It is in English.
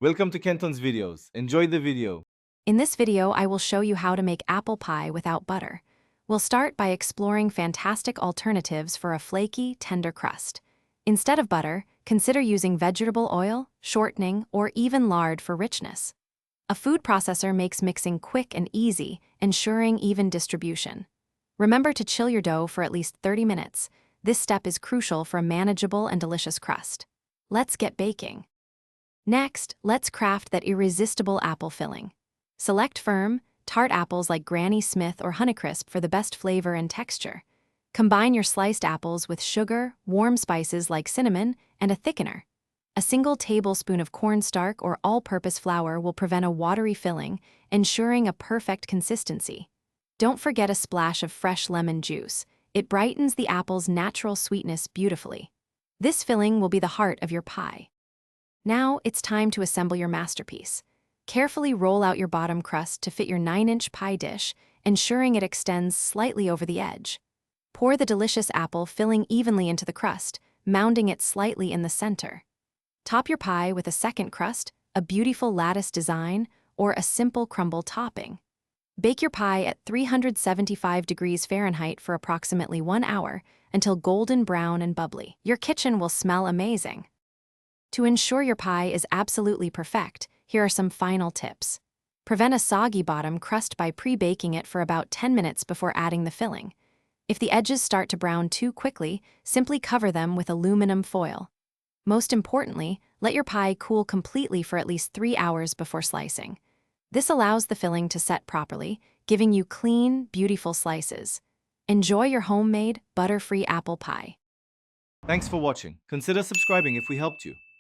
Welcome to Kenton's videos. Enjoy the video. In this video, I will show you how to make apple pie without butter. We'll start by exploring fantastic alternatives for a flaky, tender crust. Instead of butter, consider using vegetable oil, shortening, or even lard for richness. A food processor makes mixing quick and easy, ensuring even distribution. Remember to chill your dough for at least 30 minutes. This step is crucial for a manageable and delicious crust. Let's get baking. Next, let's craft that irresistible apple filling. Select firm, tart apples like Granny Smith or Honeycrisp for the best flavor and texture. Combine your sliced apples with sugar, warm spices like cinnamon, and a thickener. A single tablespoon of cornstarch or all-purpose flour will prevent a watery filling, ensuring a perfect consistency. Don't forget a splash of fresh lemon juice. It brightens the apple's natural sweetness beautifully. This filling will be the heart of your pie. Now it's time to assemble your masterpiece. Carefully roll out your bottom crust to fit your 9-inch pie dish, ensuring it extends slightly over the edge. Pour the delicious apple filling evenly into the crust, mounding it slightly in the center. Top your pie with a second crust, a beautiful lattice design, or a simple crumble topping. Bake your pie at 375 degrees Fahrenheit for approximately 1 hour until golden brown and bubbly. Your kitchen will smell amazing. To ensure your pie is absolutely perfect, here are some final tips. Prevent a soggy bottom crust by pre-baking it for about 10 minutes before adding the filling. If the edges start to brown too quickly, simply cover them with aluminum foil. Most importantly, let your pie cool completely for at least 3 hours before slicing. This allows the filling to set properly, giving you clean, beautiful slices. Enjoy your homemade, butter-free apple pie. Thanks for watching. Consider subscribing if we helped you.